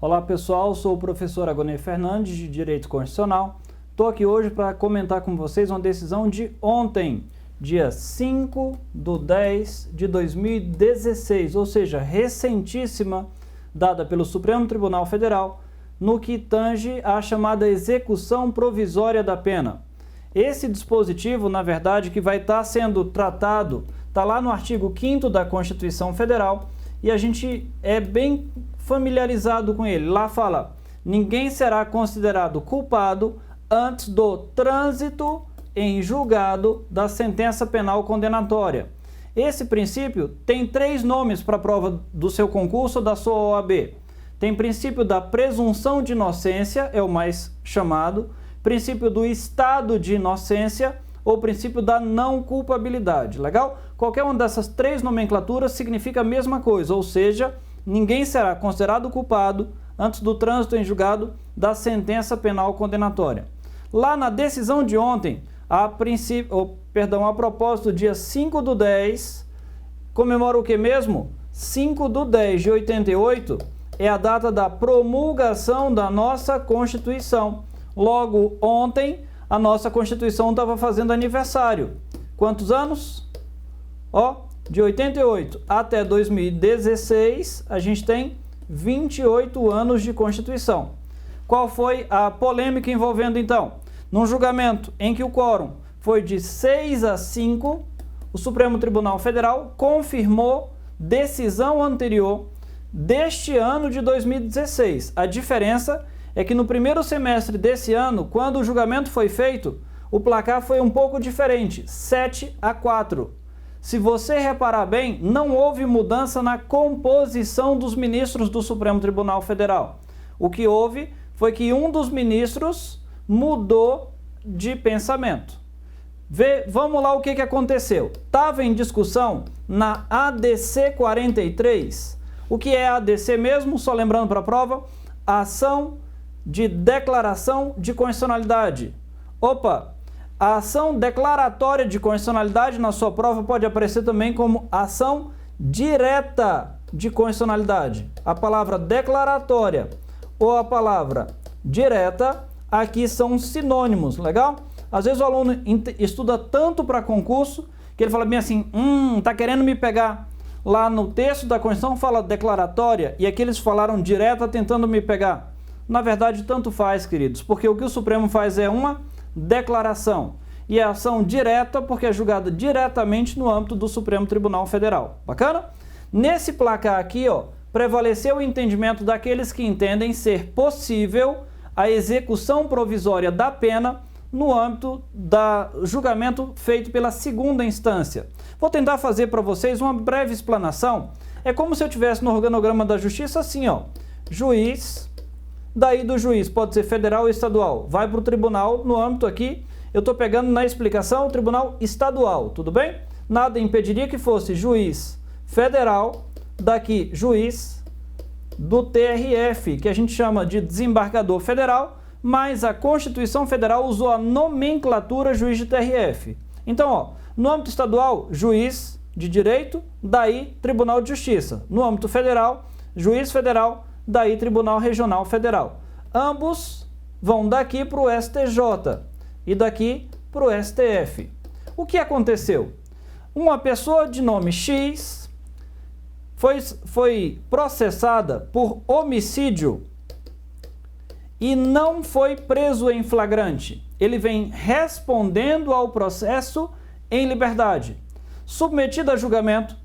Olá pessoal, sou o professor Agonê Fernandes de Direito Constitucional. Estou aqui hoje para comentar com vocês uma decisão de ontem, dia 5/10/2016, ou seja, recentíssima, dada pelo Supremo Tribunal Federal, no que tange à chamada execução provisória da pena. Esse dispositivo, na verdade, que vai estar sendo tratado, está lá no artigo 5º da Constituição Federal, e a gente é bem familiarizado com ele. Lá fala: ninguém será considerado culpado antes do trânsito em julgado da sentença penal condenatória. Esse princípio tem 3 nomes para a prova do seu concurso ou da sua OAB. Tem princípio da presunção de inocência, é o mais chamado, princípio do estado de inocência ou princípio da não culpabilidade. Legal? Qualquer uma dessas 3 nomenclaturas significa a mesma coisa, ou seja, ninguém será considerado culpado antes do trânsito em julgado da sentença penal condenatória. Lá na decisão de ontem, a propósito, dia 5/10, comemora o que mesmo? 5/10/88 é a data da promulgação da nossa Constituição. Logo, ontem, a nossa Constituição estava fazendo aniversário. Quantos anos? De 88 até 2016, a gente tem 28 anos de Constituição. Qual foi a polêmica envolvendo, então? Num julgamento em que o quórum foi de 6-5, o Supremo Tribunal Federal confirmou decisão anterior deste ano de 2016. A diferença é que no primeiro semestre desse ano, quando o julgamento foi feito, o placar foi um pouco diferente, 7-4. Se você reparar bem, não houve mudança na composição dos ministros do Supremo Tribunal Federal. O que houve foi que um dos ministros mudou de pensamento. Vamos lá o que aconteceu. Estava em discussão na ADC 43. O que é a ADC mesmo? Só lembrando para a prova, a ação de declaração de constitucionalidade. A ação declaratória de constitucionalidade na sua prova pode aparecer também como ação direta de constitucionalidade. A palavra declaratória ou a palavra direta aqui são sinônimos, legal? Às vezes o aluno estuda tanto para concurso que ele fala bem assim: tá querendo me pegar. Lá no texto da Constituição fala declaratória e aqui eles falaram direta tentando me pegar. Na verdade, tanto faz, queridos, porque o que o Supremo faz é uma declaração e a ação direta porque é julgada diretamente no âmbito do Supremo Tribunal Federal. Bacana? Nesse placar aqui, prevaleceu o entendimento daqueles que entendem ser possível a execução provisória da pena no âmbito do julgamento feito pela segunda instância. Vou tentar fazer para vocês uma breve explanação. É como se eu tivesse no organograma da Justiça assim, juiz, daí do juiz, pode ser federal ou estadual, vai para o tribunal, no âmbito aqui, eu estou pegando na explicação o tribunal estadual, tudo bem? Nada impediria que fosse juiz federal, daqui juiz do TRF, que a gente chama de desembargador federal, mas a Constituição Federal usou a nomenclatura juiz de TRF. Então, no âmbito estadual, juiz de direito, daí Tribunal de Justiça. No âmbito federal, juiz federal, daí Tribunal Regional Federal. Ambos vão daqui para o STJ e daqui para o STF. O que aconteceu? Uma pessoa de nome X foi processada por homicídio e não foi preso em flagrante. Ele vem respondendo ao processo em liberdade. Submetido a julgamento,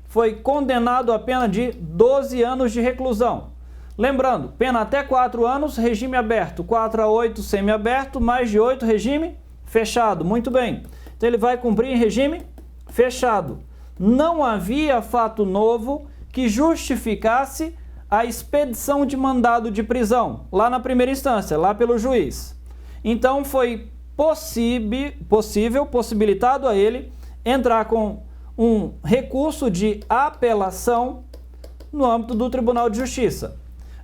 foi condenado a pena de 12 anos de reclusão. Lembrando, pena até 4 anos, regime aberto, 4-8 semiaberto, mais de 8 regime fechado. Muito bem. Então ele vai cumprir em regime fechado. Não havia fato novo que justificasse a expedição de mandado de prisão, lá na primeira instância, lá pelo juiz. Então foi possibilitado a ele entrar com um recurso de apelação no âmbito do Tribunal de Justiça.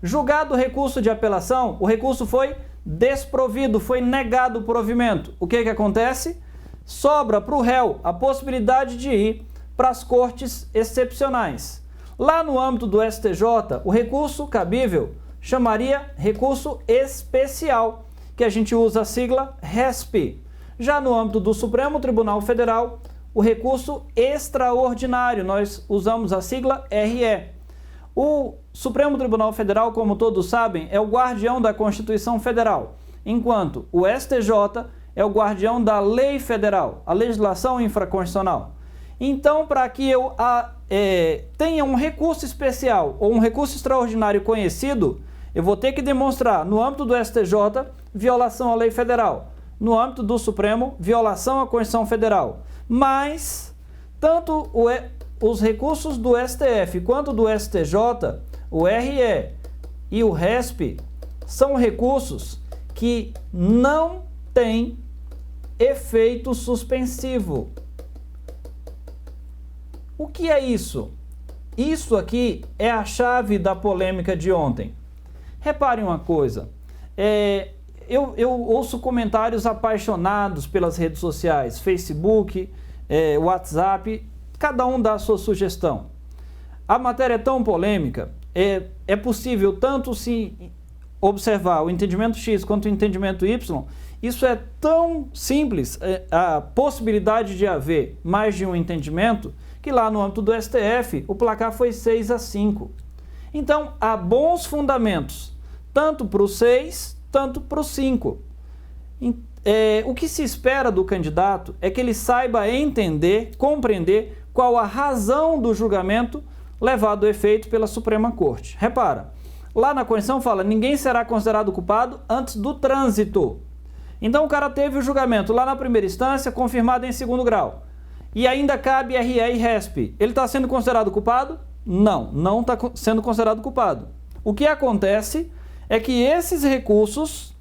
Julgado o recurso de apelação, o recurso foi desprovido, foi negado o provimento. O que acontece? Sobra para o réu a possibilidade de ir para as cortes excepcionais. Lá no âmbito do STJ, o recurso cabível chamaria recurso especial, que a gente usa a sigla RESP. Já no âmbito do Supremo Tribunal Federal, o recurso extraordinário, nós usamos a sigla RE. O Supremo Tribunal Federal, como todos sabem, é o guardião da Constituição Federal, enquanto o STJ é o guardião da lei federal, a legislação infraconstitucional. Então, para que eu tenha um recurso especial ou um recurso extraordinário conhecido, eu vou ter que demonstrar, no âmbito do STJ, violação à lei federal. No âmbito do Supremo, violação à Constituição Federal. Mas, tanto os recursos do STF quanto do STJ, o RE e o RESP, são recursos que não têm efeito suspensivo. O que é isso? Isso aqui é a chave da polêmica de ontem. Reparem uma coisa, eu ouço comentários apaixonados pelas redes sociais, Facebook, WhatsApp, cada um dá a sua sugestão. A matéria é tão polêmica, é possível tanto se observar o entendimento X quanto o entendimento Y. Isso é tão simples, a possibilidade de haver mais de um entendimento, que lá no âmbito do STF o placar foi 6-5. Então, há bons fundamentos, tanto para o 6, tanto para o 5. O que se espera do candidato é que ele saiba entender, compreender qual a razão do julgamento levado a efeito pela Suprema Corte. Repara, lá na Constituição fala, ninguém será considerado culpado antes do trânsito. Então o cara teve o julgamento lá na primeira instância, confirmado em segundo grau. E ainda cabe RE e RESP. Ele está sendo considerado culpado? Não está sendo considerado culpado. O que acontece é que esses recursos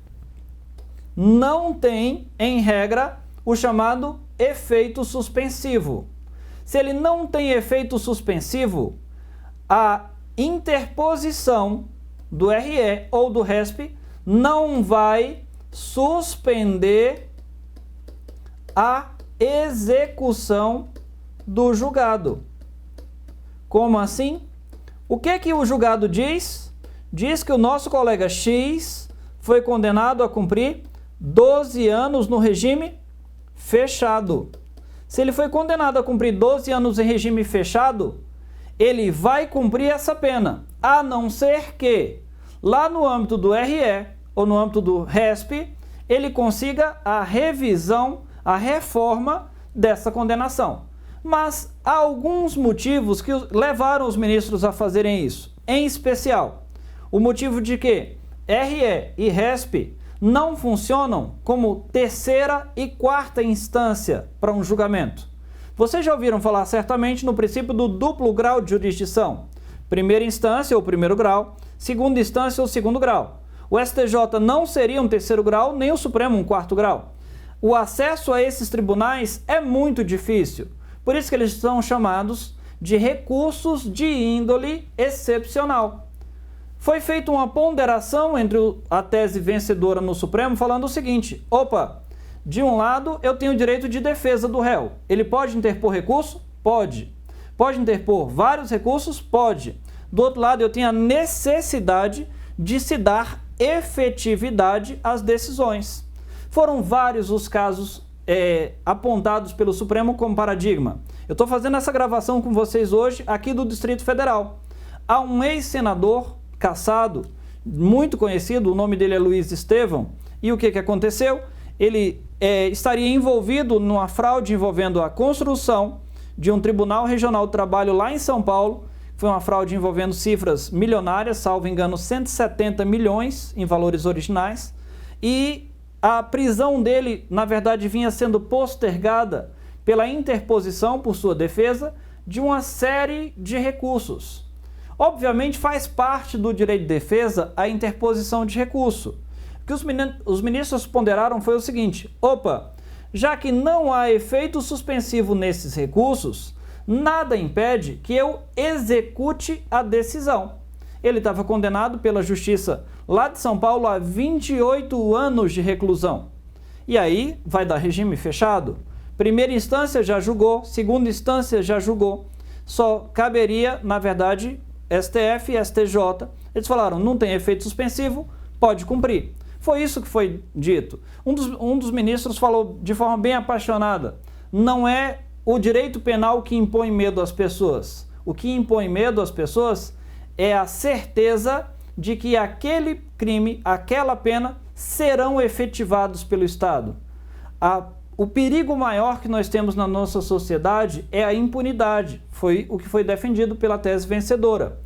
não têm, em regra, o chamado efeito suspensivo. Se ele não tem efeito suspensivo, a interposição do RE ou do RESP não vai suspender a execução do julgado. Como assim? O que o julgado diz? Diz que o nosso colega X foi condenado a cumprir 12 anos no regime fechado. Se ele foi condenado a cumprir 12 anos em regime fechado, ele vai cumprir essa pena, a não ser que, lá no âmbito do RE ou no âmbito do RESP, ele consiga a revisão, a reforma dessa condenação. Mas há alguns motivos que levaram os ministros a fazerem isso. Em especial, o motivo de que RE e RESP não funcionam como terceira e quarta instância para um julgamento. Vocês já ouviram falar certamente no princípio do duplo grau de jurisdição. Primeira instância ou primeiro grau, segunda instância ou segundo grau. O STJ não seria um terceiro grau, nem o Supremo um quarto grau. O acesso a esses tribunais é muito difícil. Por isso que eles são chamados de recursos de índole excepcional. Foi feita uma ponderação entre a tese vencedora no Supremo falando o seguinte: opa, de um lado eu tenho o direito de defesa do réu. Ele pode interpor recurso? Pode. Pode interpor vários recursos? Pode. Do outro lado eu tenho a necessidade de se dar efetividade às decisões. Foram vários os casos apontados pelo Supremo como paradigma. Eu estou fazendo essa gravação com vocês hoje aqui do Distrito Federal. Há um ex-senador cassado, muito conhecido, o nome dele é Luiz Estevão, e o que aconteceu? Ele estaria envolvido numa fraude envolvendo a construção de um Tribunal Regional do Trabalho lá em São Paulo. Foi uma fraude envolvendo cifras milionárias, salvo engano 170 milhões em valores originais, e a prisão dele, na verdade, vinha sendo postergada pela interposição, por sua defesa, de uma série de recursos. Obviamente, faz parte do direito de defesa a interposição de recurso. O que os ministros ponderaram foi o seguinte: opa, já que não há efeito suspensivo nesses recursos, nada impede que eu execute a decisão. Ele estava condenado pela Justiça lá de São Paulo a 28 anos de reclusão. E aí vai dar regime fechado? Primeira instância já julgou, segunda instância já julgou. Só caberia, na verdade, STF e STJ Eles falaram, não tem efeito suspensivo, pode cumprir. Foi isso que foi dito. Um dos ministros falou de forma bem apaixonada, não é o direito penal que impõe medo às pessoas. O que impõe medo às pessoas é a certeza de que aquele crime, aquela pena, serão efetivados pelo Estado. O perigo maior que nós temos na nossa sociedade é a impunidade. Foi o que foi defendido pela tese vencedora.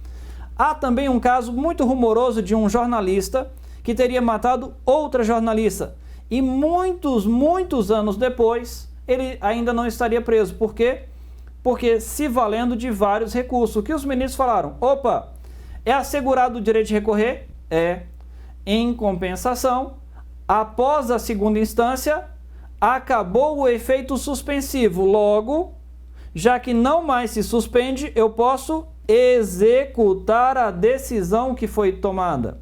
Há também um caso muito rumoroso de um jornalista que teria matado outra jornalista. E muitos anos depois, ele ainda não estaria preso. Por quê? Porque se valendo de vários recursos. O que os ministros falaram? Opa, é assegurado o direito de recorrer? É. Em compensação, após a segunda instância, acabou o efeito suspensivo. Logo, já que não mais se suspende, eu posso executar a decisão que foi tomada.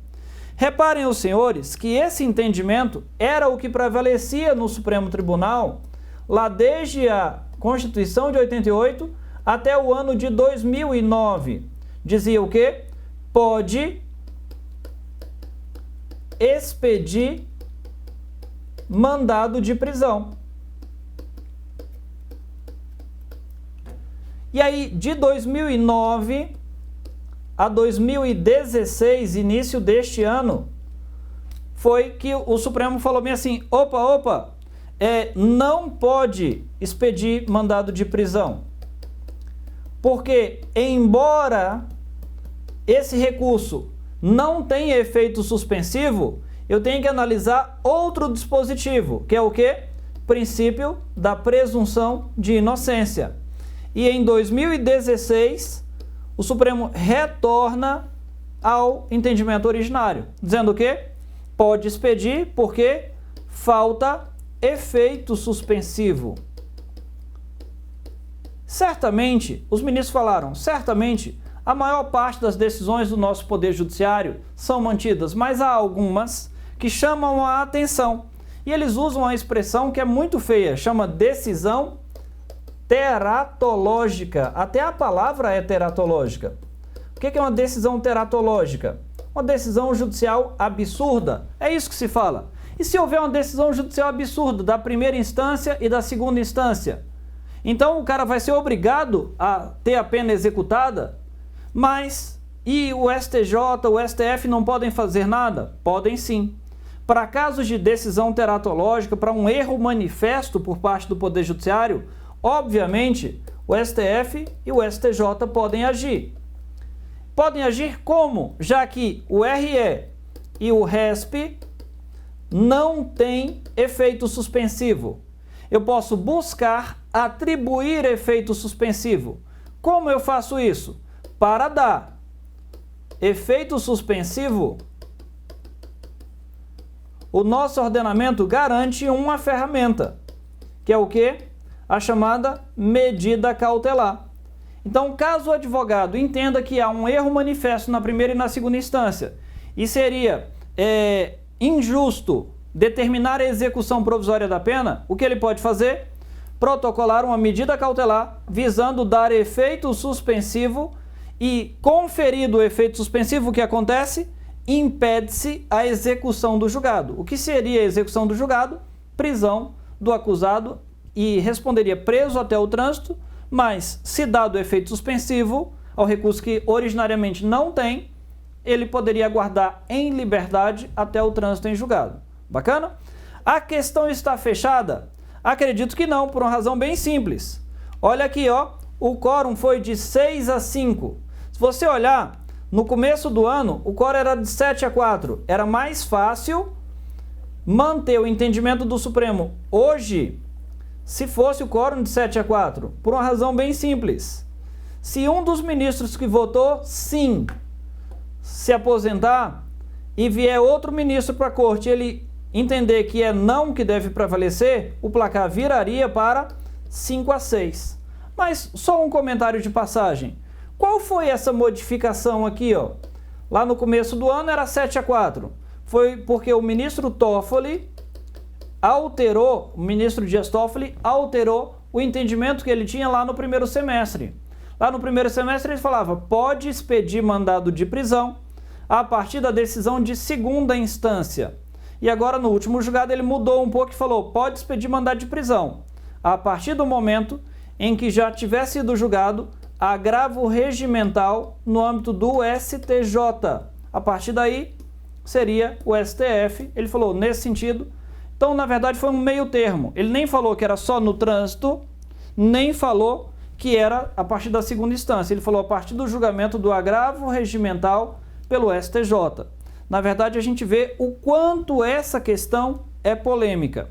Reparem os senhores que esse entendimento era o que prevalecia no Supremo Tribunal lá desde a Constituição de 88 até o ano de 2009. Dizia o quê? Pode expedir mandado de prisão. E aí, de 2009 a 2016, início deste ano, foi que o Supremo falou bem assim, opa, não pode expedir mandado de prisão. Porque, embora esse recurso não tenha efeito suspensivo, eu tenho que analisar outro dispositivo, que é o quê? Princípio da presunção de inocência. E em 2016, o Supremo retorna ao entendimento originário, dizendo o quê? Pode expedir porque falta efeito suspensivo. Certamente, os ministros falaram, certamente, a maior parte das decisões do nosso Poder Judiciário são mantidas, mas há algumas que chamam a atenção. E eles usam a expressão que é muito feia, chama decisão teratológica. Até a palavra é teratológica. O que é uma decisão teratológica? Uma decisão judicial absurda. É isso que se fala. E se houver uma decisão judicial absurda da primeira instância e da segunda instância? Então o cara vai ser obrigado a ter a pena executada, mas e o STJ, o STF não podem fazer nada? Podem sim. Para casos de decisão teratológica, para um erro manifesto por parte do Poder Judiciário, obviamente o STF e o STJ podem agir. Podem agir como? Já que o RE e o RESP não têm efeito suspensivo. Eu posso buscar atribuir efeito suspensivo. Como eu faço isso? Para dar efeito suspensivo, o nosso ordenamento garante uma ferramenta, que é o quê? A chamada medida cautelar. Então, caso o advogado entenda que há um erro manifesto na primeira e na segunda instância e seria injusto determinar a execução provisória da pena, o que ele pode fazer? Protocolar uma medida cautelar visando dar efeito suspensivo e, conferido o efeito suspensivo, o que acontece? Impede-se a execução do julgado. O que seria a execução do julgado? Prisão do acusado e responderia preso até o trânsito, mas se dado o efeito suspensivo ao recurso que originariamente não tem, ele poderia aguardar em liberdade até o trânsito em julgado. Bacana? A questão está fechada? Acredito que não, por uma razão bem simples. Olha aqui, ó, o quórum foi de 6-5. Se você olhar, no começo do ano, o quórum era de 7-4. Era mais fácil manter o entendimento do Supremo. Hoje, se fosse o quórum de 7-4, por uma razão bem simples. Se um dos ministros que votou sim se aposentar e vier outro ministro para a corte, ele entender que é não que deve prevalecer, o placar viraria para 5-6. Mas só um comentário de passagem. Qual foi essa modificação aqui, ó? Lá no começo do ano era 7-4. Foi porque o ministro Toffoli alterou, o ministro Dias Toffoli alterou o entendimento que ele tinha lá no primeiro semestre. Lá no primeiro semestre ele falava, pode expedir mandado de prisão a partir da decisão de segunda instância. E agora, no último julgado, ele mudou um pouco e falou: pode expedir mandado de prisão a partir do momento em que já tiver sido julgado agravo regimental no âmbito do STJ. A partir daí, seria o STF. Ele falou nesse sentido. Então, na verdade, foi um meio termo. Ele nem falou que era só no trânsito, nem falou que era a partir da segunda instância. Ele falou a partir do julgamento do agravo regimental pelo STJ. Na verdade, a gente vê o quanto essa questão é polêmica.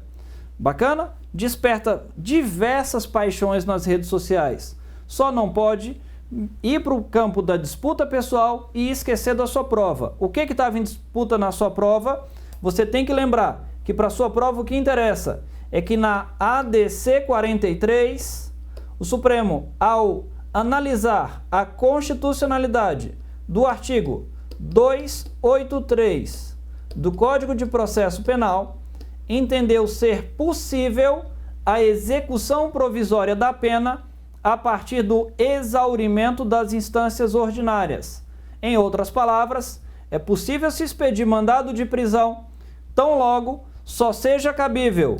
Bacana? Desperta diversas paixões nas redes sociais. Só não pode ir para o campo da disputa pessoal e esquecer da sua prova. O que estava em disputa na sua prova? Você tem que lembrar que para a sua prova o que interessa é que na ADC 43, o Supremo, ao analisar a constitucionalidade do artigo 283 do Código de Processo Penal, entendeu ser possível a execução provisória da pena a partir do exaurimento das instâncias ordinárias. Em outras palavras, é possível se expedir mandado de prisão tão logo só seja cabível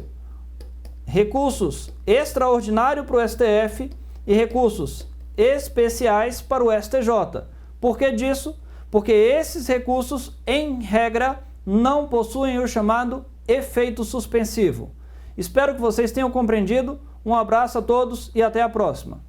recursos extraordinários para o STF e recursos especiais para o STJ. Por que disso? Porque esses recursos, em regra, não possuem o chamado efeito suspensivo. Espero que vocês tenham compreendido. Um abraço a todos e até a próxima.